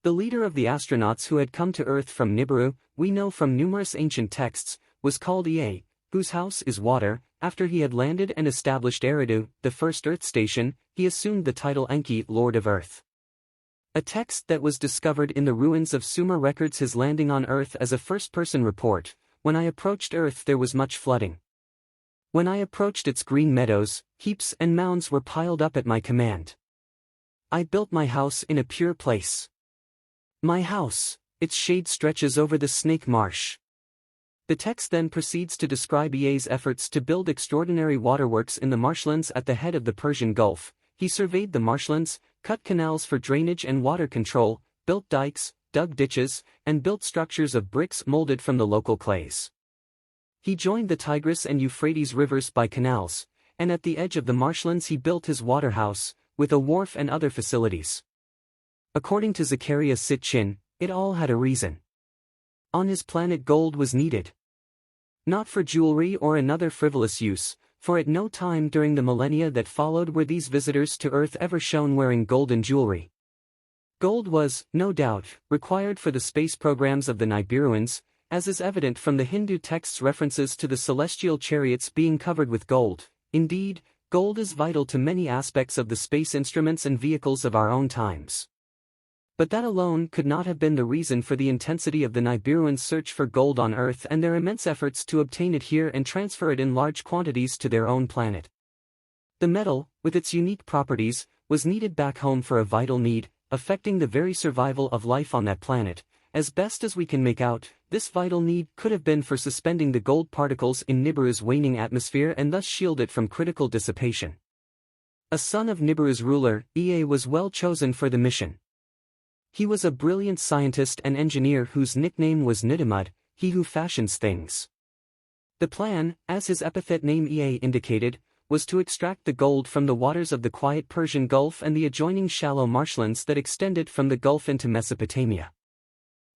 The leader of the astronauts who had come to Earth from Nibiru, we know from numerous ancient texts, was called Ea, whose house is water. After he had landed and established Eridu, the first Earth station, he assumed the title Enki, Lord of Earth. A text that was discovered in the ruins of Sumer records his landing on Earth as a first-person report. When I approached Earth there was much flooding. When I approached its green meadows, heaps and mounds were piled up at my command. I built my house in a pure place. My house, its shade stretches over the snake marsh. The text then proceeds to describe Ea's efforts to build extraordinary waterworks in the marshlands at the head of the Persian Gulf. He surveyed the marshlands, cut canals for drainage and water control, built dikes, dug ditches, and built structures of bricks molded from the local clays. He joined the Tigris and Euphrates rivers by canals, and at the edge of the marshlands he built his water house, with a wharf and other facilities. According to Zecharia Sitchin, it all had a reason. On his planet gold was needed. Not for jewelry or another frivolous use, for at no time during the millennia that followed were these visitors to Earth ever shown wearing golden jewelry. Gold was, no doubt, required for the space programs of the Nibiruans, as is evident from the Hindu texts' references to the celestial chariots being covered with gold. Indeed, gold is vital to many aspects of the space instruments and vehicles of our own times. But that alone could not have been the reason for the intensity of the Nibiruans' search for gold on Earth and their immense efforts to obtain it here and transfer it in large quantities to their own planet. The metal, with its unique properties, was needed back home for a vital need, affecting the very survival of life on that planet. As best as we can make out, this vital need could have been for suspending the gold particles in Nibiru's waning atmosphere and thus shield it from critical dissipation. A son of Nibiru's ruler, Ea was well chosen for the mission. He was a brilliant scientist and engineer whose nickname was Nidamud, he who fashions things. The plan, as his epithet name Ea indicated, was to extract the gold from the waters of the quiet Persian Gulf and the adjoining shallow marshlands that extended from the Gulf into Mesopotamia.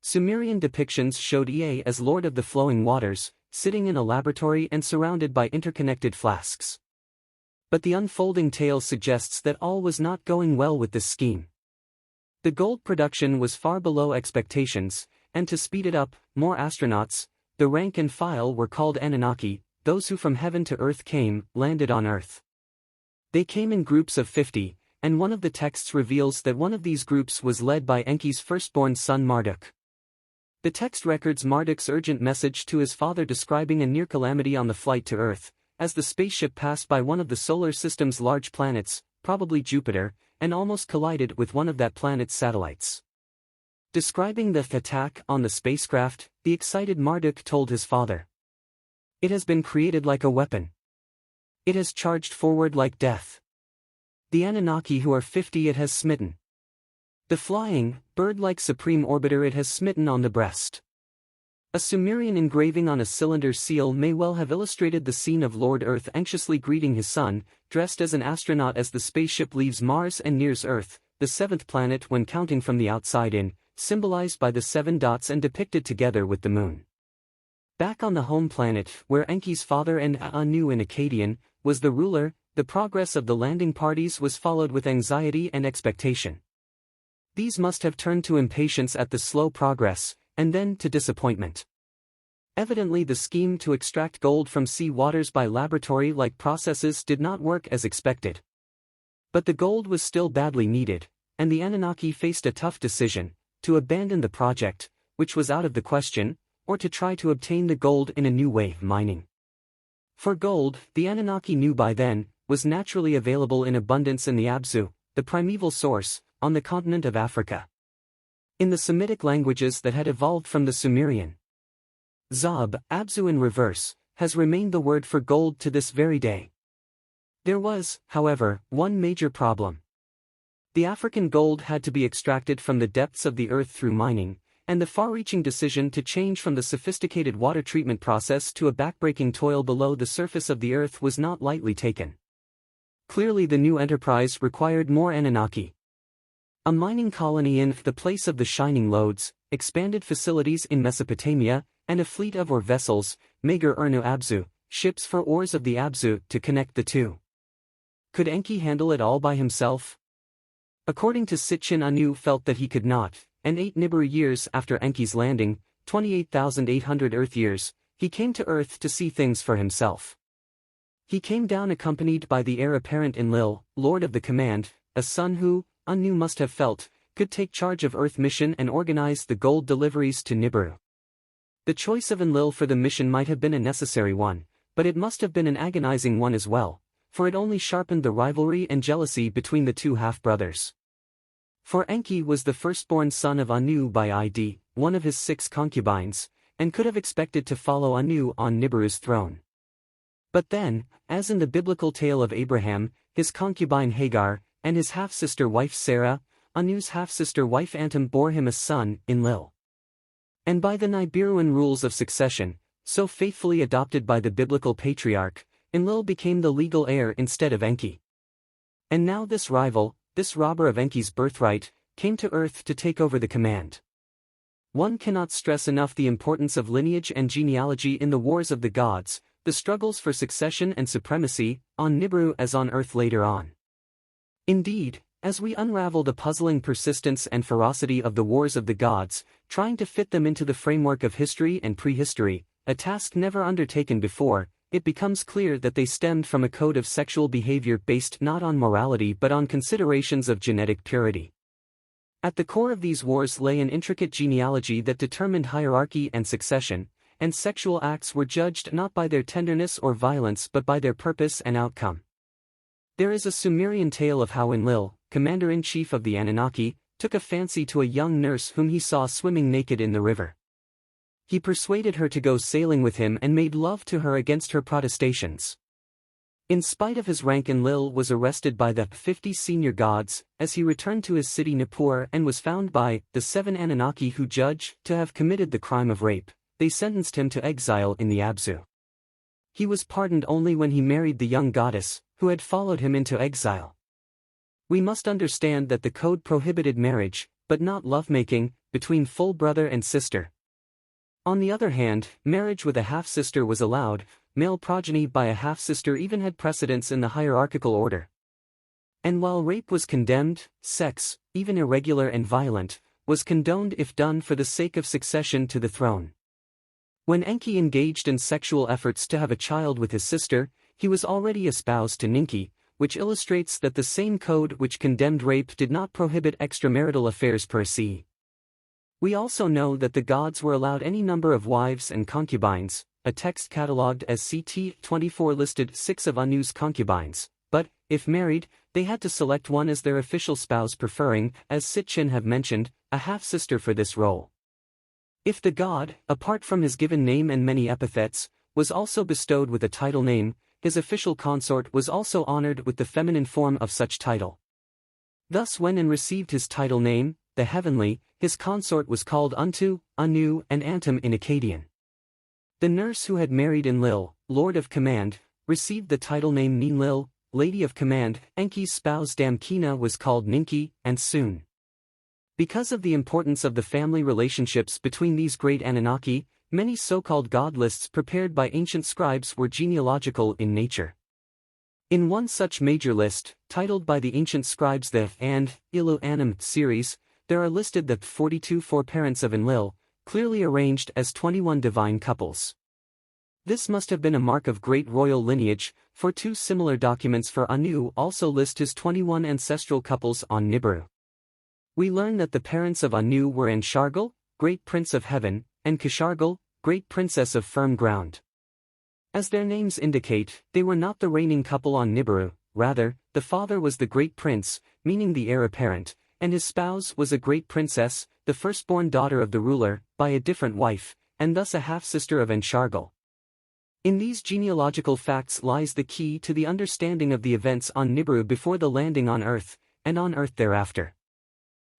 Sumerian depictions showed Ea as lord of the flowing waters, sitting in a laboratory and surrounded by interconnected flasks. But the unfolding tale suggests that all was not going well with this scheme. The gold production was far below expectations, and to speed it up, more astronauts, the rank and file were called Anunnaki, those who from heaven to earth came, landed on Earth. They came in groups of 50, and one of the texts reveals that one of these groups was led by Enki's firstborn son Marduk. The text records Marduk's urgent message to his father describing a near calamity on the flight to Earth, as the spaceship passed by one of the solar system's large planets, probably Jupiter, and almost collided with one of that planet's satellites. Describing the attack on the spacecraft, the excited Marduk told his father, "It has been created like a weapon. It has charged forward like death. The Anunnaki who are 50 it has smitten. The flying, bird-like supreme orbiter it has smitten on the breast." A Sumerian engraving on a cylinder seal may well have illustrated the scene of Lord Earth anxiously greeting his son, dressed as an astronaut as the spaceship leaves Mars and nears Earth, the seventh planet when counting from the outside in, symbolized by the 7 dots and depicted together with the moon. Back on the home planet, where Enki's father and Anu in Akkadian, was the ruler, the progress of the landing parties was followed with anxiety and expectation. These must have turned to impatience at the slow progress, and then to disappointment. Evidently the scheme to extract gold from sea waters by laboratory-like processes did not work as expected. But the gold was still badly needed, and the Anunnaki faced a tough decision, to abandon the project, which was out of the question, or to try to obtain the gold in a new way, mining. For gold, the Anunnaki knew by then, was naturally available in abundance in the Abzu, the primeval source, on the continent of Africa. In the Semitic languages that had evolved from the Sumerian, Zab, Abzu in reverse, has remained the word for gold to this very day. There was, however, one major problem. The African gold had to be extracted from the depths of the earth through mining, and the far-reaching decision to change from the sophisticated water treatment process to a backbreaking toil below the surface of the earth was not lightly taken. Clearly the new enterprise required more Anunnaki. A mining colony in the place of the shining lodes, expanded facilities in Mesopotamia, and a fleet of ore vessels, Magar Urnu Abzu, ships for ores of the Abzu to connect the two. Could Enki handle it all by himself? According to Sitchin, Anu felt that he could not, and 8 Nibiru years after Enki's landing, 28,800 Earth years, he came to Earth to see things for himself. He came down accompanied by the heir apparent Enlil, Lord of the Command, a son who, Anu must have felt, could take charge of Earth mission and organize the gold deliveries to Nibiru. The choice of Enlil for the mission might have been a necessary one, but it must have been an agonizing one as well, for it only sharpened the rivalry and jealousy between the two half-brothers. For Enki was the firstborn son of Anu by Id, one of his 6 concubines, and could have expected to follow Anu on Nibiru's throne. But then, as in the biblical tale of Abraham, his concubine Hagar, and his half-sister wife Sarah, Anu's half-sister wife Antum bore him a son, Enlil. And by the Nibiruan rules of succession, so faithfully adopted by the biblical patriarch, Enlil became the legal heir instead of Enki. And now this rival, this robber of Enki's birthright, came to Earth to take over the command. One cannot stress enough the importance of lineage and genealogy in the wars of the gods, the struggles for succession and supremacy, on Nibiru as on Earth later on. Indeed, as we unravel the puzzling persistence and ferocity of the wars of the gods, trying to fit them into the framework of history and prehistory, a task never undertaken before, it becomes clear that they stemmed from a code of sexual behavior based not on morality but on considerations of genetic purity. At the core of these wars lay an intricate genealogy that determined hierarchy and succession, and sexual acts were judged not by their tenderness or violence but by their purpose and outcome. There is a Sumerian tale of how Enlil, commander-in-chief of the Anunnaki, took a fancy to a young nurse whom he saw swimming naked in the river. He persuaded her to go sailing with him and made love to her against her protestations. In spite of his rank, Enlil was arrested by the 50 senior gods as he returned to his city Nippur and was found by the 7 Anunnaki who judge to have committed the crime of rape. They sentenced him to exile in the Abzu. He was pardoned only when he married the young goddess, who had followed him into exile. We must understand that the code prohibited marriage, but not lovemaking, between full brother and sister. On the other hand, marriage with a half-sister was allowed. Male progeny by a half-sister even had precedence in the hierarchical order. And while rape was condemned, sex, even irregular and violent, was condoned if done for the sake of succession to the throne. When Enki engaged in sexual efforts to have a child with his sister, he was already espoused to Ninki, which illustrates that the same code which condemned rape did not prohibit extramarital affairs per se. We also know that the gods were allowed any number of wives and concubines. A text catalogued as CT 24 listed 6 of Anu's concubines, but, if married, they had to select one as their official spouse, preferring, as Sitchin have mentioned, a half-sister for this role. If the god, apart from his given name and many epithets, was also bestowed with a title name, his official consort was also honored with the feminine form of such title. Thus when En received his title name, the heavenly, his consort was called Untu, Anu and Antum in Akkadian. The nurse who had married Enlil, Lord of Command, received the title name Ninlil, Lady of Command. Enki's spouse Damkina was called Ninki, and soon. Because of the importance of the family relationships between these great Anunnaki, many so-called god lists prepared by ancient scribes were genealogical in nature. In one such major list, titled by the ancient scribes the and Ilu Anum series, there are listed the 42 foreparents of Enlil, clearly arranged as 21 divine couples. This must have been a mark of great royal lineage, for 2 similar documents for Anu also list his 21 ancestral couples on Nibiru. We learn that the parents of Anu were Anshargal, great prince of heaven, and Kashargal, great princess of firm ground. As their names indicate, they were not the reigning couple on Nibiru, rather, the father was the great prince, meaning the heir apparent, and his spouse was a great princess, the firstborn daughter of the ruler, by a different wife, and thus a half-sister of Anshargal. In these genealogical facts lies the key to the understanding of the events on Nibiru before the landing on Earth, and on Earth thereafter.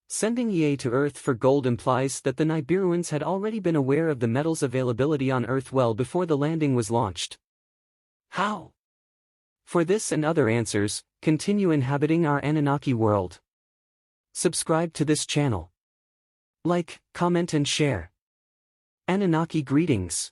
Sending Ea to Earth for gold implies that the Nibiruans had already been aware of the metal's availability on Earth well before the landing was launched. How? For this and other answers, continue inhabiting our Anunnaki world. Subscribe to this channel. Like, comment and share. Anunnaki greetings.